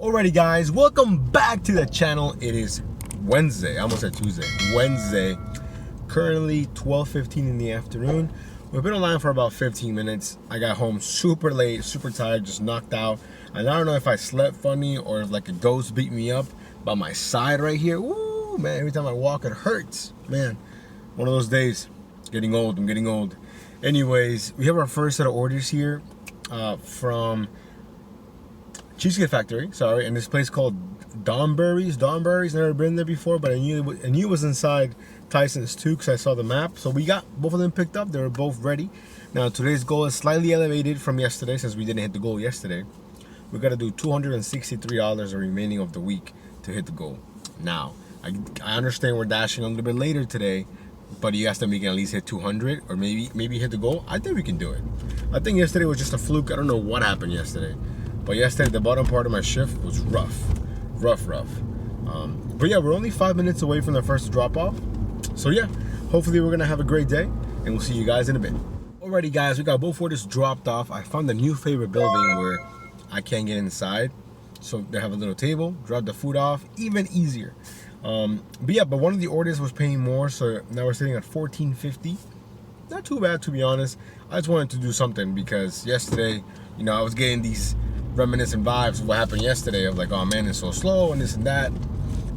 Alrighty guys, welcome back to the channel. It is Wednesday, I almost said Tuesday, Wednesday. Currently 12:15 in the afternoon. We've been online for about 15 minutes. I got home super late, super tired, just knocked out. And I don't know if I slept funny or if like a ghost beat me up by my side right here. Woo, man, every time I walk it hurts. Man, one of those days. Getting old, I'm getting old. Anyways, we have our first set of orders here from Cheesecake Factory, sorry, and this place called Donberry's. Never been there before, but I knew it was inside Tyson's too because I saw the map. So we got both of them picked up. They were both ready. Now today's goal is slightly elevated from yesterday since we didn't hit the goal yesterday. We got to do $263 the remaining of the week to hit the goal. Now I understand we're dashing a little bit later today, but you guys think we can at least hit 200 or maybe hit the goal? I think we can do it. I think yesterday was just a fluke. I don't know what happened yesterday. But yesterday, the bottom part of my shift was rough. But yeah, we're only 5 minutes away from the first drop off. So yeah, hopefully we're gonna have a great day and we'll see you guys in a bit. Alrighty guys, we got both orders dropped off. I found a new favorite building where I can't get inside. So they have a little table, drop the food off, even easier. But one of the orders was paying more, so now we're sitting at $14.50. Not too bad, to be honest. I just wanted to do something because yesterday, you know, I was getting these reminiscent vibes of what happened yesterday of like, oh man, it's so slow and this and that.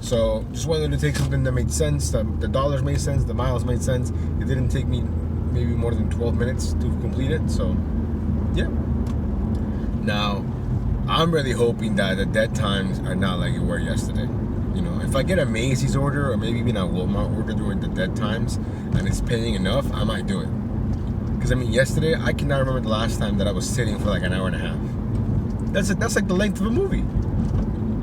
So just wanted to take something that made sense. The dollars made sense, the miles made sense. It didn't take me maybe more than 12 minutes to complete it. So yeah. Now I'm really hoping that the dead times are not like it were yesterday. You know, if I get a Macy's order or maybe even a Walmart order during the dead times and it's paying enough, I might do it. Because I mean, yesterday I cannot remember the last time that I was sitting for like an hour and a half. That's like the length of a movie,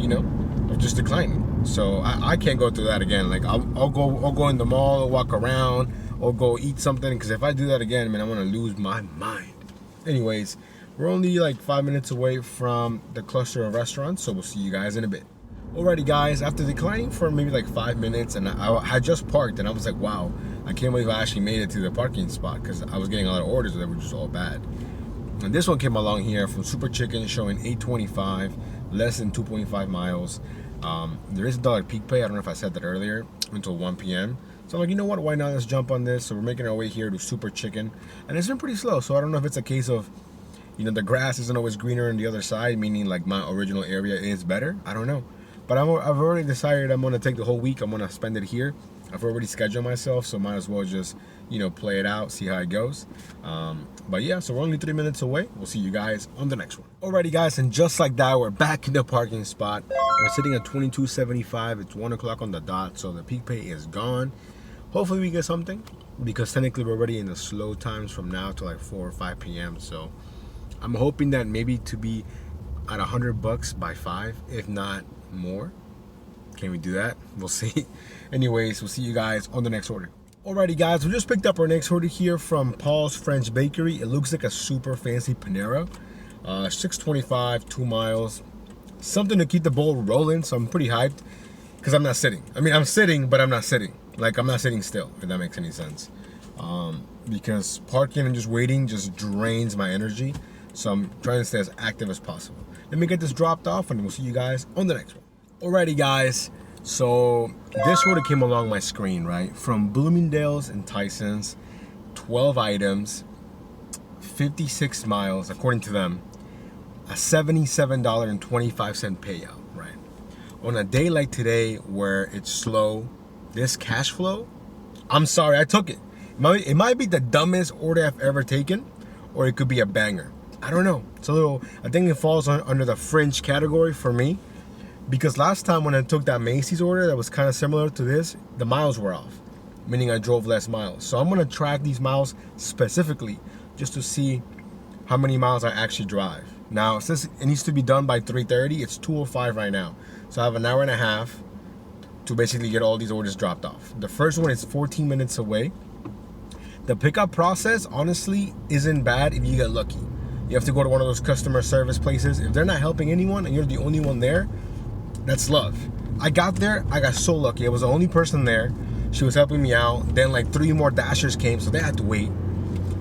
you know, of just declining. So I can't go through that again. Like I'll go in the mall, walk around, or go eat something. Because if I do that again, man, I'm gonna lose my mind. Anyways, we're only like 5 minutes away from the cluster of restaurants, so we'll see you guys in a bit. Alrighty guys, after declining for maybe like 5 minutes, and I had just parked, and I was like, wow, I can't believe I actually made it to the parking spot because I was getting a lot of orders that were just all bad. And this one came along here from Super Chicken showing $8.25, less than 2.5 miles. There is $1 peak pay. I don't know if I said that earlier, until 1 p.m. So I'm like, you know what? Why not? Let's jump on this. So we're making our way here to Super Chicken. And it's been pretty slow. So I don't know if it's a case of, you know, the grass isn't always greener on the other side, meaning like my original area is better. I don't know. But I've already decided I'm going to take the whole week. I'm going to spend it here. I've already scheduled myself, so might as well just, you know, play it out, see how it goes. But yeah, so we're only 3 minutes away. We'll see you guys on the next one. Alrighty guys, and just like that, we're back in the parking spot. We're sitting at $22.75. It's 1 o'clock on the dot, so the peak pay is gone. Hopefully we get something, because technically we're already in the slow times from now to like 4 or 5 p.m. So I'm hoping that maybe to be at $100 by 5, if not more. Can we do that? We'll see. Anyways, we'll see you guys on the next order. Alrighty guys, we just picked up our next order here from Paul's French Bakery. It looks like a super fancy Panera. $6.25, 2 miles. Something to keep the bowl rolling, so I'm pretty hyped. Because I'm not sitting. I mean, I'm sitting, but I'm not sitting. Like, I'm not sitting still, if that makes any sense. Because parking and just waiting just drains my energy. So I'm trying to stay as active as possible. Let me get this dropped off and we'll see you guys on the next one. Alrighty guys, so this order came along my screen, right? From Bloomingdale's and Tyson's, 12 items, 56 miles, according to them, a $77.25 payout, right? On a day like today where it's slow, this cash flow, I'm sorry, I took it. It might be the dumbest order I've ever taken, or it could be a banger. I don't know. It's a little, I think it falls under the fringe category for me. Because last time when I took that Macy's order that was kind of similar to this, the miles were off, meaning I drove less miles. So I'm going to track these miles specifically just to see how many miles I actually drive. Now, since it needs to be done by 3:30, it's 2:05 right now. So I have an hour and a half to basically get all these orders dropped off. The first one is 14 minutes away. The pickup process, honestly, isn't bad if you get lucky. You have to go to one of those customer service places. If they're not helping anyone and you're the only one there, that's love. I got there, I got so lucky. I was the only person there. She was helping me out. Then like 3 more dashers came, so they had to wait.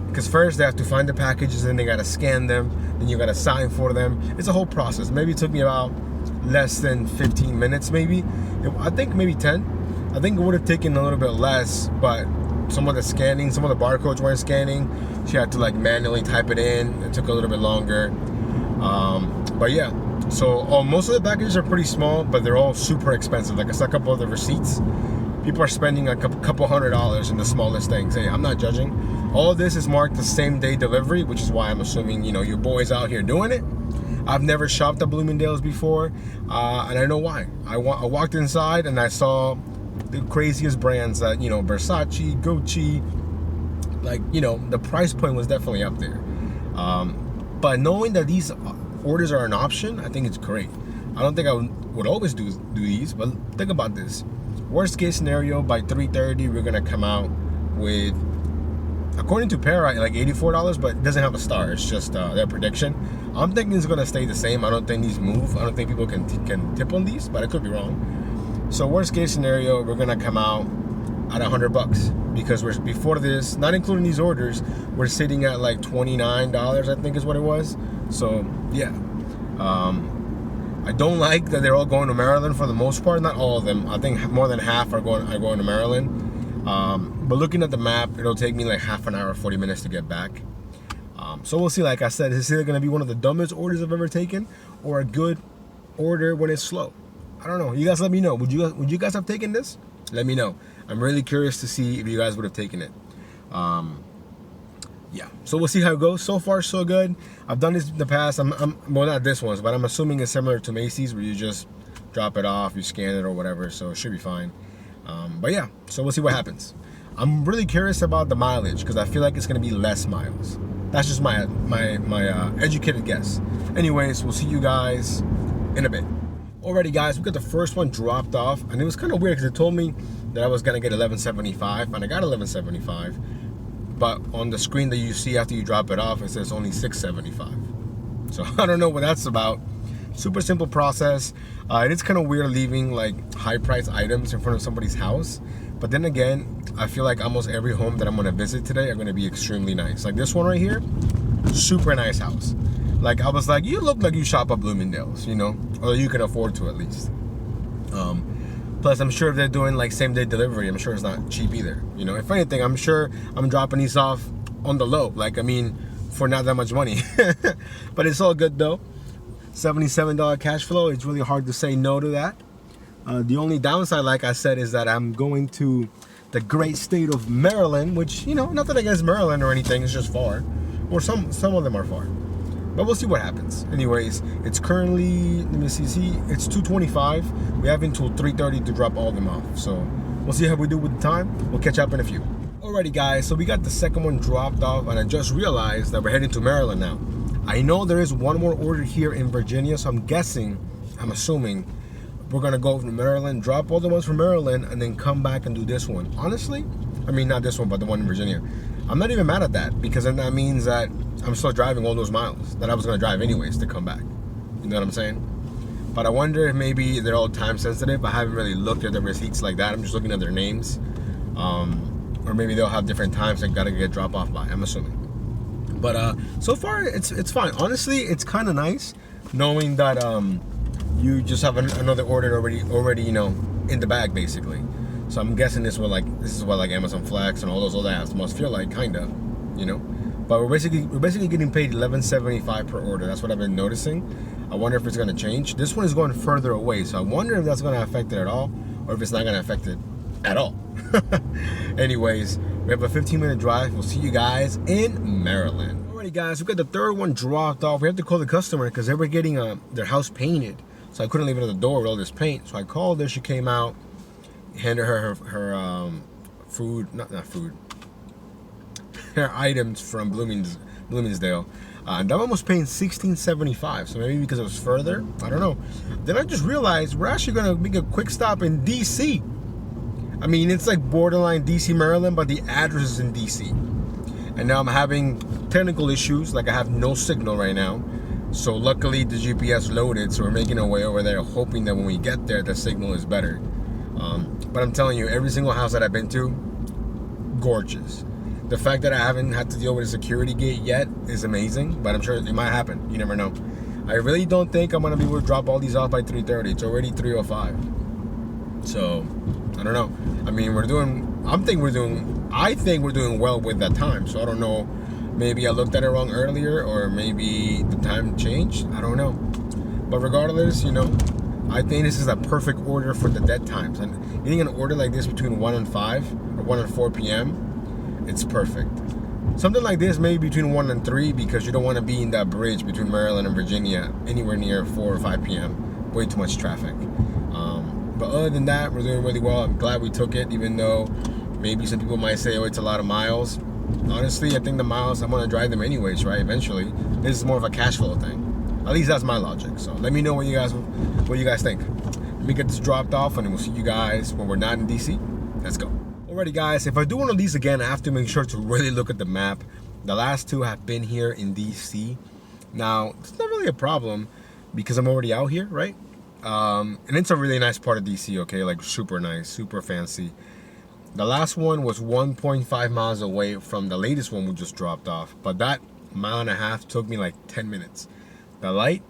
Because first they have to find the packages, then they gotta scan them, then you gotta sign for them. It's a whole process. Maybe it took me about less than 15 minutes maybe. I think maybe 10. I think it would have taken a little bit less, but some of the barcodes weren't scanning. She had to like manually type it in. It took a little bit longer. But yeah, so most of the packages are pretty small, but they're all super expensive. Like I saw a couple of the receipts. People are spending a couple $100s in the smallest things. Hey, I'm not judging. All of this is marked the same day delivery, which is why I'm assuming, you know, your boy's out here doing it. I've never shopped at Bloomingdale's before, and I know why. I walked inside and I saw the craziest brands that, you know, Versace, Gucci, like, you know, the price point was definitely up there. But knowing that these orders are an option, I think it's great. I don't think I would always do these, but think about this. Worst case scenario, by 3:30, we're gonna come out with, according to Para, like $84, but it doesn't have a star. It's just their prediction. I'm thinking it's gonna stay the same. I don't think these move. I don't think people can tip on these, but I could be wrong. So worst case scenario, we're gonna come out at $100 because we're before this, not including these orders, we're sitting at like $29, I think is what it was. So yeah, I don't like that they're all going to Maryland for the most part. Not all of them. I think more than half are going to Maryland. But looking at the map, it'll take me like half an hour, 40 minutes to get back. So we'll see. Like I said, it's either going to be one of the dumbest orders I've ever taken or a good order when it's slow. I don't know. You guys let me know. Would you guys have taken this? Let me know. I'm really curious to see if you guys would have taken it. Yeah. So we'll see how it goes. So far, so good. I've done this in the past. Well, not this one, but I'm assuming it's similar to Macy's where you just drop it off, you scan it or whatever. So it should be fine. But yeah, so we'll see what happens. I'm really curious about the mileage because I feel like it's going to be less miles. That's just my educated guess. Anyways, we'll see you guys in a bit. Alrighty guys, we got the first one dropped off, and it was kind of weird because it told me that I was gonna get $11.75, and I got $11.75, but on the screen that you see after you drop it off, it says only $6.75. So I don't know what that's about. Super simple process. It is kind of weird leaving like high-priced items in front of somebody's house, but then again, I feel like almost every home that I'm gonna visit today are gonna be extremely nice. Like this one right here, super nice house. Like I was like, you look like you shop at Bloomingdale's, you know, or you can afford to at least. Plus, I'm sure if they're doing like same day delivery, I'm sure it's not cheap either. You know, if anything, I'm sure I'm dropping these off on the low. Like I mean, for not that much money. But it's all good though. $77 cash flow. It's really hard to say no to that. The only downside, like I said, is that I'm going to the great state of Maryland, which, you know, nothing against Maryland or anything. It's just far, or some of them are far. But we'll see what happens. Anyways, it's currently, let me see, it's 2:25. We have until 3:30 to drop all of them off. So we'll see how we do with the time. We'll catch up in a few. Alrighty guys, so we got the second one dropped off, and I just realized that we're heading to Maryland now. I know there is one more order here in Virginia, so I'm assuming we're gonna go to Maryland, drop all the ones from Maryland, and then come back and do this one. Honestly, I mean not this one, but the one in Virginia. I'm not even mad at that, because then that means that I'm still driving all those miles that I was gonna drive anyways to come back. You know what I'm saying? But I wonder if maybe they're all time sensitive. I haven't really looked at the receipts like that. I'm just looking at their names. Or maybe they'll have different times they gotta get dropped off by, I'm assuming. But so far it's fine. Honestly, it's kind of nice knowing that you just have another order already, you know, in the bag basically. So I'm guessing this is what like Amazon Flex and all those other apps must feel like, kind of, you know. But we're basically getting paid $11.75 per order. That's what I've been noticing. I wonder if it's gonna change. This one is going further away, so I wonder if that's gonna affect it at all, or if it's not gonna affect it at all. Anyways, we have a 15-minute drive. We'll see you guys in Maryland. Alrighty guys, we got the third one dropped off. We have to call the customer because they were getting their house painted, so I couldn't leave it at the door with all this paint. So I called her. She came out, handed her food, not food, her items from Bloomingdale. And that one was paying $16.75, so maybe because it was further, I don't know. Then I just realized we're actually gonna make a quick stop in DC. I mean, it's like borderline DC, Maryland, but the address is in DC. And now I'm having technical issues, like I have no signal right now. So luckily the GPS loaded, so we're making our way over there, hoping that when we get there, the signal is better. But I'm telling you, every single house that I've been to, gorgeous. The fact that I haven't had to deal with a security gate yet is amazing, but I'm sure it might happen. You never know. I really don't think I'm gonna be able to drop all these off by 3:30. It's already 3:05. So I don't know. I mean, I think we're doing well with that time. So I don't know. Maybe I looked at it wrong earlier, or maybe the time changed. I don't know. But regardless, I think this is a perfect order for the dead times. And getting an order like this between 1 and 5 or 1 and 4 p.m., it's perfect. Something like this maybe between 1 and 3, because you don't want to be in that bridge between Maryland and Virginia anywhere near 4 or 5 p.m. Way too much traffic. But other than that, we're doing really well. I'm glad we took it, even though maybe some people might say, oh, it's a lot of miles. Honestly, I think the miles, I'm going to drive them anyways, right? Eventually. This is more of a cash flow thing. At least that's my logic. So let me know what you guys think. Let me get this dropped off, and then we'll see you guys when we're not in DC. Let's go. Alrighty, guys. If I do one of these again, I have to make sure to really look at the map. The last two have been here in DC. Now, it's not really a problem because I'm already out here, right? And it's a really nice part of DC, okay? Like super nice, super fancy. The last one was 1.5 miles away from the latest one we just dropped off. But that mile and a half took me like 10 minutes. The light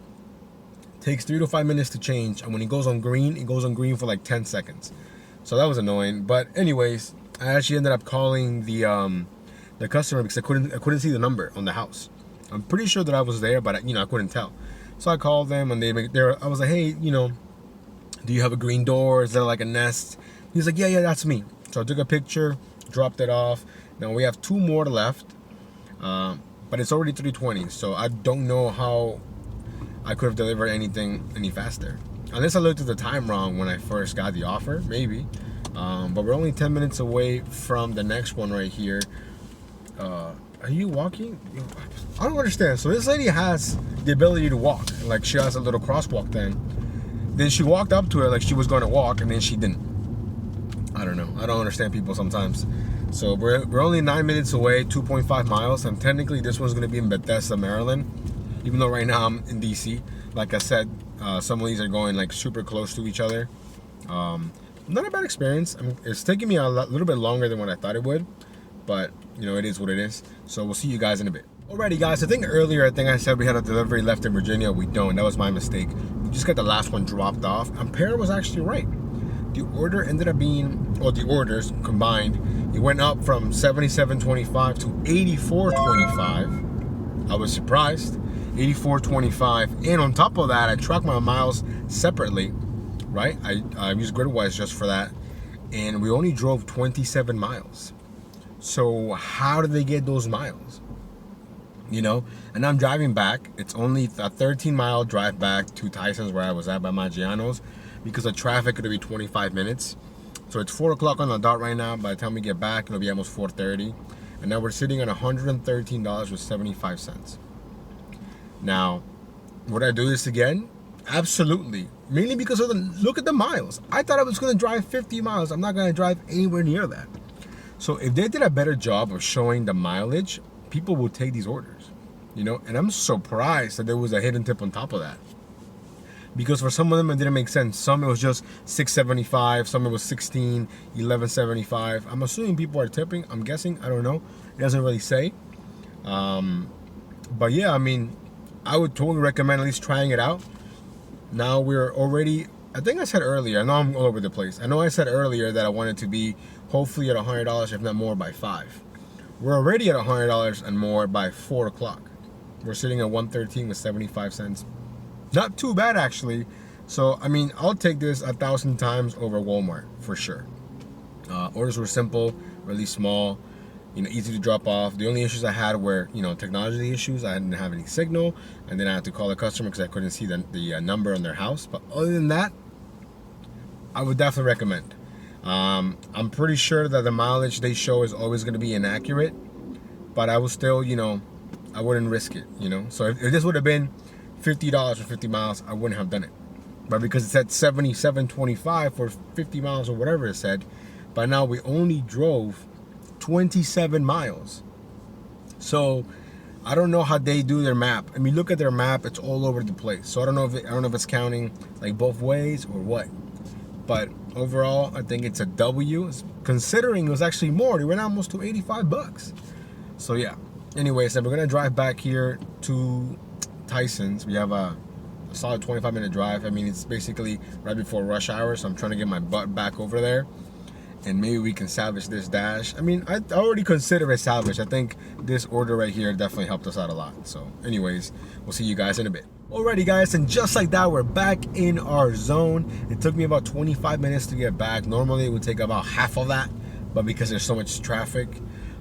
takes 3 to 5 minutes to change. And when it goes on green for like 10 seconds. So that was annoying. But anyways, I actually ended up calling the customer because I couldn't see the number on the house. I'm pretty sure that I was there, but I couldn't tell. So I called them, and I was like, hey, do you have a green door? Is there like a nest? He's like, yeah, that's me. So I took a picture, dropped it off. Now we have 2 more left, but it's already 3:20. So I don't know how I could have delivered anything any faster. Unless I looked at the time wrong when I first got the offer, maybe. But we're only 10 minutes away from the next one right here. Are you walking? I don't understand. So this lady has the ability to walk. Like, she has a little crosswalk thing. Then she walked up to her like she was going to walk, and then she didn't. I don't know. I don't understand people sometimes. So we're only 9 minutes away, 2.5 miles. And technically this one's going to be in Bethesda, Maryland. Even though right now I'm in DC. Like I said, some of these are going like super close to each other. Not a bad experience. I mean, it's taking me a little bit longer than what I thought it would. But, it is what it is. So we'll see you guys in a bit. Alrighty, guys. I think I said we had a delivery left in Virginia. We don't. That was my mistake. We just got the last one dropped off. And Pear was actually right. The order ended up being, or the orders combined, it went up from $77.25 to $84.25. I was surprised. $84.25. And on top of that, I tracked my miles separately, right? I used Gridwise just for that. And we only drove 27 miles. So how did they get those miles? And I'm driving back. It's only a 13-mile drive back to Tyson's, where I was at by Maggiano's, because of traffic. It'll be 25 minutes. So it's 4 o'clock on the dot right now. By the time we get back, it'll be almost 4:30. And now we're sitting at $113.75. Now, would I do this again? Absolutely. Mainly because of look at the miles. I thought I was going to drive 50 miles. I'm not going to drive anywhere near that. So if they did a better job of showing the mileage, people will take these orders, and I'm surprised that there was a hidden tip on top of that. Because for some of them, it didn't make sense. Some, it was just $6.75. Some, it was $16, $11.75. I'm assuming people are tipping. I'm guessing. I don't know. It doesn't really say. But yeah, I mean, I would totally recommend at least trying it out. Now we're already, I think I said earlier, I know I'm all over the place. I know I said earlier that I wanted to be hopefully at $100, if not more, by 5. We're already at $100 and more by 4 o'clock. We're sitting at $113.75. Not too bad, actually. So, I mean, I'll take this 1,000 times over Walmart, for sure. Orders were simple, really small, easy to drop off. The only issues I had were, technology issues. I didn't have any signal, and then I had to call the customer because I couldn't see the number on their house. But other than that, I would definitely recommend. I'm pretty sure that the mileage they show is always going to be inaccurate, but I would still, I wouldn't risk it, So if this would have been $50 for 50 miles, I wouldn't have done it. But because it said $77.25 for 50 miles or whatever it said, by now we only drove 27 miles. So I don't know how they do their map. I mean, look at their map; it's all over the place. So I don't know if it's counting like both ways or what. But overall, I think it's a W. Considering it was actually more, it went almost to $85. So yeah. Anyways, so we're gonna drive back here to Tyson's. We have a a solid 25-minute drive. I mean, it's basically right before rush hour, so I'm trying to get my butt back over there, and maybe we can salvage this dash. I mean, I already consider it salvage. I think this order right here definitely helped us out a lot. So anyways, we'll see you guys in a bit. Alrighty guys, and just like that, we're back in our zone. It took me about 25 minutes to get back. Normally it would take about half of that, but because there's so much traffic,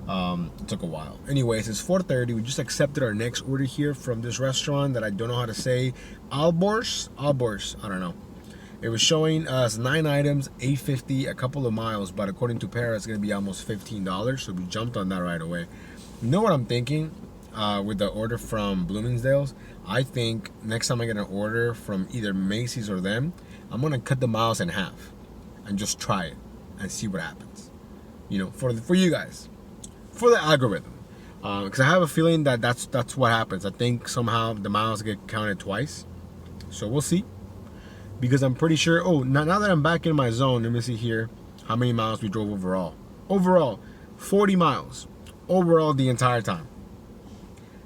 it took a while. Anyways, it's 4:30. We just accepted our next order here from this restaurant that I don't know how to say. Albors, I don't know. It was showing us 9 items, $8.50, a couple of miles, but according to Para, it's gonna be almost $15. So we jumped on that right away. You know what I'm thinking with the order from Bloomingdale's? I think next time I get an order from either Macy's or them, I'm gonna cut the miles in half and just try it and see what happens. You know, for you guys, for the algorithm, because I have a feeling that that's what happens. I think somehow the miles get counted twice, so we'll see. Because I'm pretty sure. Oh, now that I'm back in my zone, let me see here how many miles we drove overall. Overall, 40 miles overall the entire time.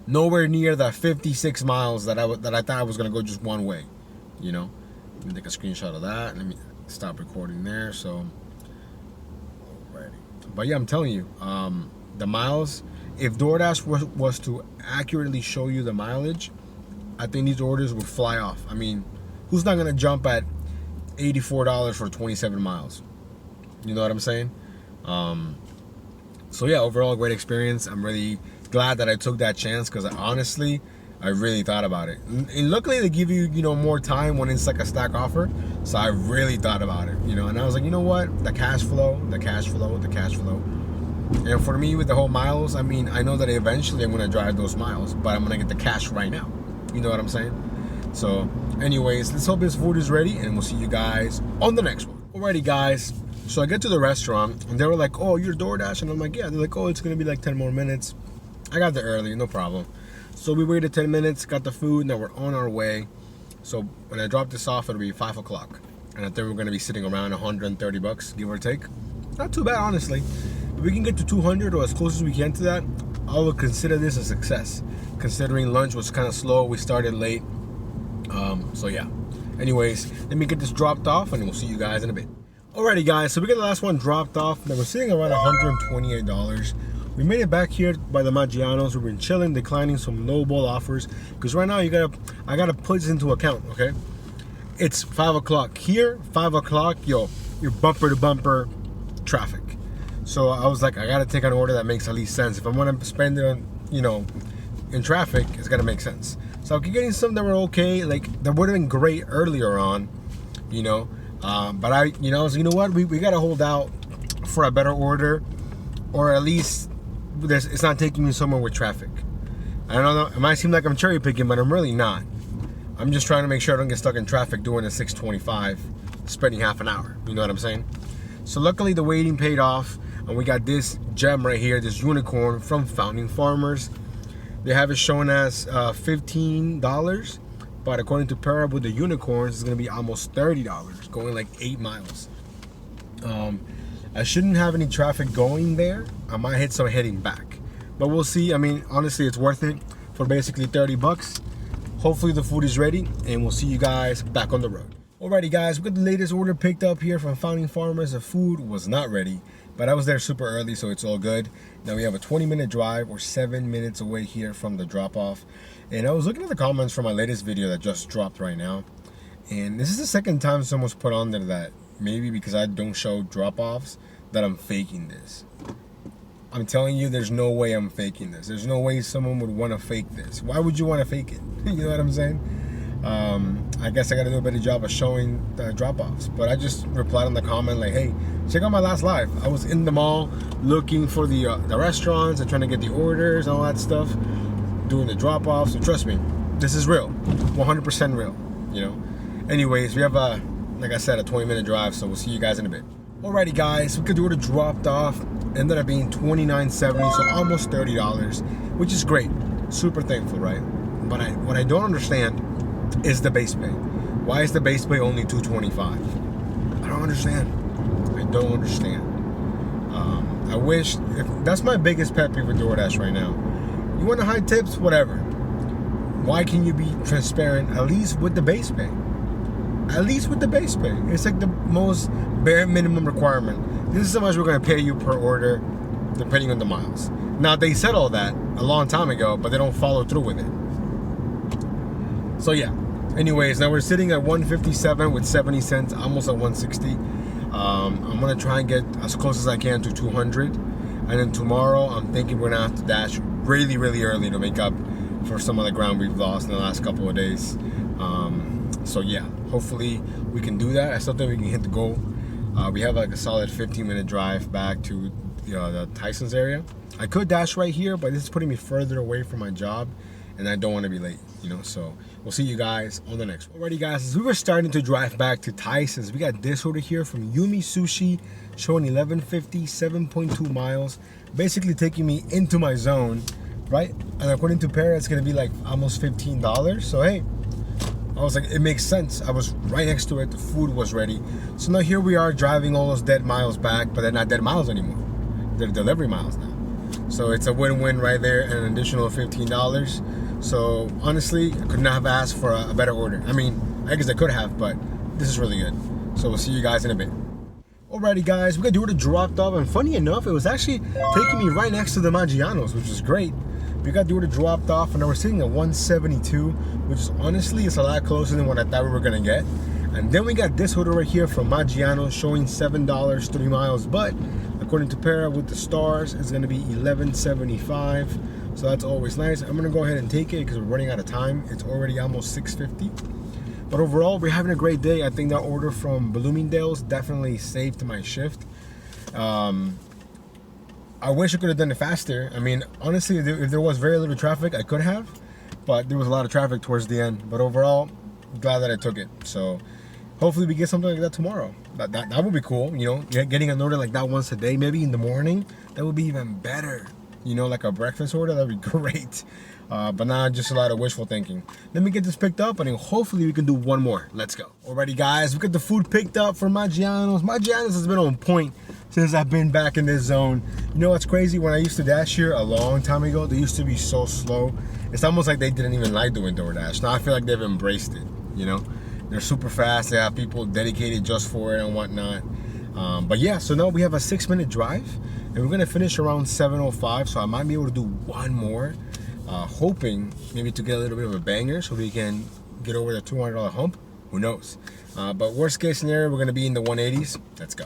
Nowhere near the 56 miles that I thought I was gonna go just one way. You know, let me take a screenshot of that. Let me stop recording there. So, alrighty. But yeah, I'm telling you, the miles. If DoorDash was to accurately show you the mileage, I think these orders would fly off. I mean, who's not gonna jump at $84 for 27 miles? You know what I'm saying? So yeah, overall great experience. I'm really glad that I took that chance, because honestly, I really thought about it. And luckily they give you, more time when it's like a stack offer. So I really thought about it, and I was like, you know what? The cash flow. And for me with the whole miles, I mean, I know that eventually I'm gonna drive those miles, but I'm gonna get the cash right now. You know what I'm saying? So anyways, let's hope this food is ready, and we'll see you guys on the next one. Alrighty guys, so I get to the restaurant and they were like, oh, you're DoorDash? And I'm like, yeah. They're like, oh, it's gonna be like 10 more minutes. I got there early, no problem. So we waited 10 minutes, got the food, now we're on our way. So when I drop this off, it'll be 5 o'clock. And I think we're gonna be sitting around 130 bucks, give or take. Not too bad, honestly. If we can get to 200 or as close as we can to that, I would consider this a success. Considering lunch was kind of slow, we started late. So yeah. Anyways, let me get this dropped off and we'll see you guys in a bit. Alrighty guys, so we got the last one dropped off. Now we're sitting around $128. We made it back here by the Maggiano's. We've been chilling, declining some lowball offers, because right now I gotta put this into account, okay? It's 5 o'clock here, 5 o'clock, you're bumper to bumper traffic. So I was like, I gotta take an order that makes at least sense. If I'm gonna spend it on, in traffic, it's gotta make sense. So I'm getting some that were okay, like that would have been great earlier on, but I was, you know what, we gotta hold out for a better order, or at least it's not taking me somewhere with traffic. I don't know, it might seem like I'm cherry picking, but I'm really not. I'm just trying to make sure I don't get stuck in traffic doing a 625, spending half an hour. You know what I'm saying? So luckily the waiting paid off, and we got this gem right here, this unicorn from Founding Farmers. They have it shown as $15, but according to Para, with the unicorns, it's gonna be almost $30, going like 8 miles. I shouldn't have any traffic going there. I might hit some heading back, but we'll see. I mean, honestly, it's worth it for basically 30 bucks. Hopefully the food is ready, and we'll see you guys back on the road. Alrighty guys, we got the latest order picked up here from Founding Farmers. The food was not ready, but I was there super early, so it's all good. Now we have a 20-minute drive. We're 7 minutes away here from the drop-off. And I was looking at the comments from my latest video that just dropped right now, and this is the second time someone's put on there that maybe because I don't show drop-offs that I'm faking this. I'm telling you, there's no way I'm faking this. There's no way someone would want to fake this. Why would you want to fake it? You know what I'm saying? I guess I got to do a better job of showing the drop-offs. But I just replied on the comment like, hey, check out my last live. I was in the mall looking for the restaurants and trying to get the orders and all that stuff, doing the drop-offs. So trust me, this is real, 100% real. Anyways, we have like I said, a 20-minute drive, so we'll see you guys in a bit. Alrighty guys, we got the order dropped off. Ended up being $29.70, so almost $30, which is great. Super thankful, right? But what I don't understand is the base pay. Why is the base pay only $225? I don't understand. I wish, that's my biggest pet peeve with DoorDash right now. You want the high tips, whatever. why can you be transparent at least with the base pay? At least with the base pay. It's like the most bare minimum requirement. This is how much we're going to pay you per order, depending on the miles. Now, they said all that a long time ago, but they don't follow through with it. So yeah. Anyways, now we're sitting at 157 with 70 cents, almost at 160. I'm going to try and get as close as I can to 200. And then tomorrow, I'm thinking we're going to have to dash really, really early to make up for some of the ground we've lost in the last couple of days. So yeah, hopefully we can do that. I still think we can hit the goal. We have like a solid 15-minute drive back to the Tyson's area. I could dash right here, but this is putting me further away from my job, and I don't want to be late, so we'll see you guys on the next one. Alrighty guys, as we were starting to drive back to Tyson's, we got this order here from Yumi Sushi, showing 1150, 7.2 miles, basically taking me into my zone, right? And according to Para, it's gonna be like almost $15. So hey, I was like, it makes sense. I was right next to it, the food was ready. So now here we are driving all those dead miles back, but they're not dead miles anymore. They're delivery miles now. So it's a win-win right there, and an additional $15. So honestly, I could not have asked for a better order. I mean, I guess I could have, but this is really good. So we'll see you guys in a bit. Alrighty guys, we got the order dropped off, and funny enough, it was actually taking me right next to the Maggiano's, which is great. We got the order dropped off, and now we're sitting at 172, which is honestly, it's a lot closer than what I thought we were gonna get. And then we got this order right here from Maggiano's showing $7, 3 miles, but according to Para with the stars, it's gonna be $11.75. So that's always nice. I'm gonna go ahead and take it because we're running out of time. It's already almost 6:50. But overall, we're having a great day. I think that order from Bloomingdale's definitely saved my shift. I wish I could have done it faster. I mean, honestly, if there was very little traffic, I could have, but there was a lot of traffic towards the end. But overall, glad that I took it. So hopefully we get something like that tomorrow. That would be cool, getting an order like that once a day, maybe in the morning. That would be even better. Like a breakfast order, that'd be great. But not just a lot of wishful thinking. Let me get this picked up, and then hopefully we can do one more. Let's go. Alrighty guys, we got the food picked up from Maggiano's. Maggiano's has been on point since I've been back in this zone. You know what's crazy? When I used to dash here a long time ago, they used to be so slow. It's almost like they didn't even like doing DoorDash. Now I feel like they've embraced it, They're super fast. They have people dedicated just for it and whatnot. But yeah, so now we have a 6-minute drive, and we're gonna finish around 7:05. So I might be able to do one more, hoping maybe to get a little bit of a banger so we can get over the $200 hump. Who knows? But worst case scenario, we're gonna be in the 180s. Let's go.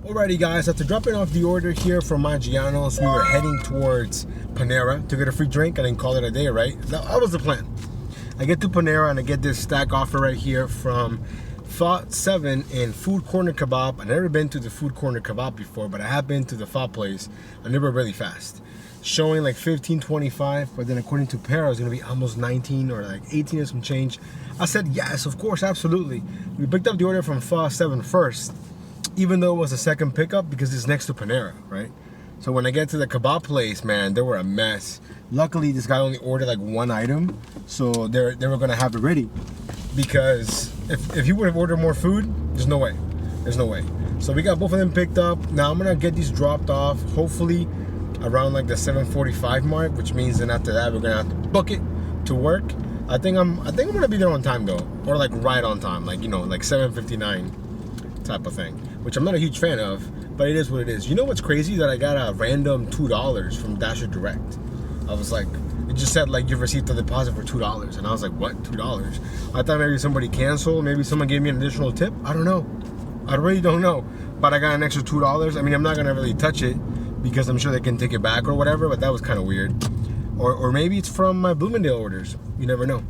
Alrighty guys, after dropping off the order here from Maggiano's, we were heading towards Panera to get a free drink and then call it a day, right? That was the plan. I get to Panera and I get this stack offer right here from Thought 7 in Food Corner Kebab. I've never been to the Food Corner Kebab before, but I have been to the pho place, and they were really fast. Showing like 15.25, but then according to Para, it's gonna be almost 19 or like 18 and some change. I said yes, of course, absolutely. We picked up the order from Thought 7 first, even though it was a second pickup because it's next to Panera, right? So when I get to the kebab place, man, they were a mess. Luckily, this guy only ordered like one item, so they were gonna have it ready. Because if he would have ordered more food, there's no way. There's no way. So we got both of them picked up. Now I'm gonna get these dropped off, hopefully around like the 7:45 mark, which means then after that we're gonna have to book it to work. I think I'm gonna be there on time though, or like right on time, like like 7:59 type of thing, which I'm not a huge fan of, but it is what it is. You know what's crazy? That I got a random $2 from Dasher Direct. I was like, it just said like you've received a deposit for $2, and I was like, what, $2? I thought maybe somebody canceled, maybe someone gave me an additional tip. I don't know. I really don't know. But I got an extra $2. I mean, I'm not gonna really touch it because I'm sure they can take it back or whatever. But that was kind of weird. Or maybe it's from my Bloomingdale orders. You never know.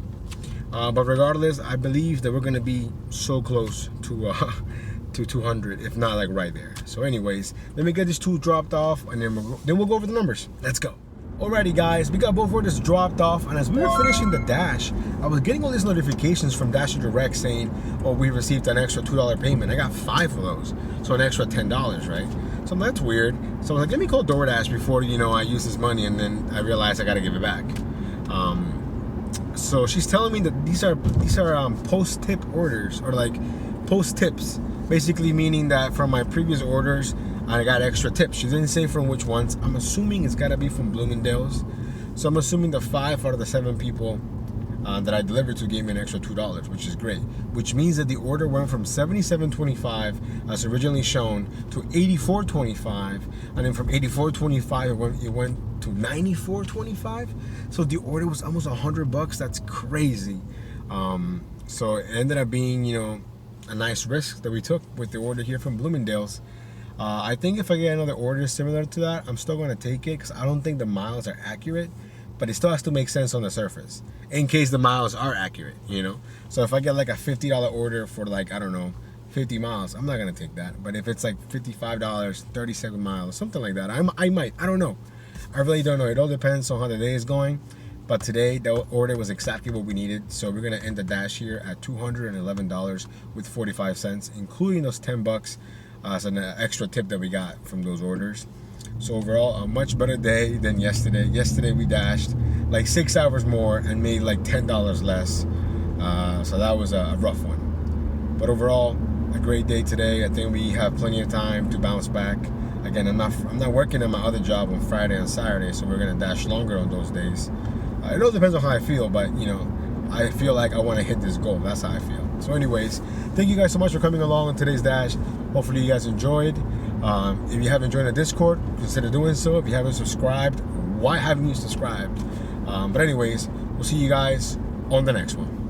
But regardless, I believe that we're gonna be so close to 200, if not like right there. So anyways, let me get these two dropped off, and then we'll go over the numbers. Let's go. Alrighty guys, we got both orders dropped off, and as we were finishing the dash, I was getting all these notifications from Dasher Direct saying, oh, we received an extra $2 payment. I got 5 of those, so an extra $10, right? So that's weird. So I was like, let me call DoorDash before I use this money, and then I realized I gotta give it back. So she's telling me that these are post-tip orders, or like post-tips, basically meaning that from my previous orders I got extra tips. She didn't say from which ones. I'm assuming it's gotta be from Bloomingdale's. So I'm assuming the 5 out of the 7 people that I delivered to gave me an extra $2, which is great. Which means that the order went from $77.25 as originally shown to $84.25, and then from $84.25 it went to $94.25. So the order was almost $100. That's crazy. So it ended up being, you know, a nice risk that we took with the order here from Bloomingdale's. I think if I get another order similar to that, I'm still going to take it because I don't think the miles are accurate, but it still has to make sense on the surface in case the miles are accurate, you know. So if I get like a $50 order for like, I don't know, 50 miles, I'm not going to take that. But if it's like $55, 37 miles, something like that, I might. I don't know. I really don't know. It all depends on how the day is going. But today, the order was exactly what we needed. So we're going to end the dash here at $211 with 45 cents, including those $10 as an extra tip that we got from those orders. So overall, a much better day than yesterday. Yesterday, we dashed like 6 hours more and made like $10 less. So that was a rough one. But overall, a great day today. I think we have plenty of time to bounce back. Again, I'm not working at my other job on Friday and Saturday, so we're going to dash longer on those days. It all depends on how I feel, but you know, I feel like I want to hit this goal. That's how I feel. So anyways, thank you guys so much for coming along on today's dash. Hopefully you guys enjoyed. If you haven't joined the Discord, consider doing so. If you haven't subscribed, why haven't you subscribed? But anyways, we'll see you guys on the next one.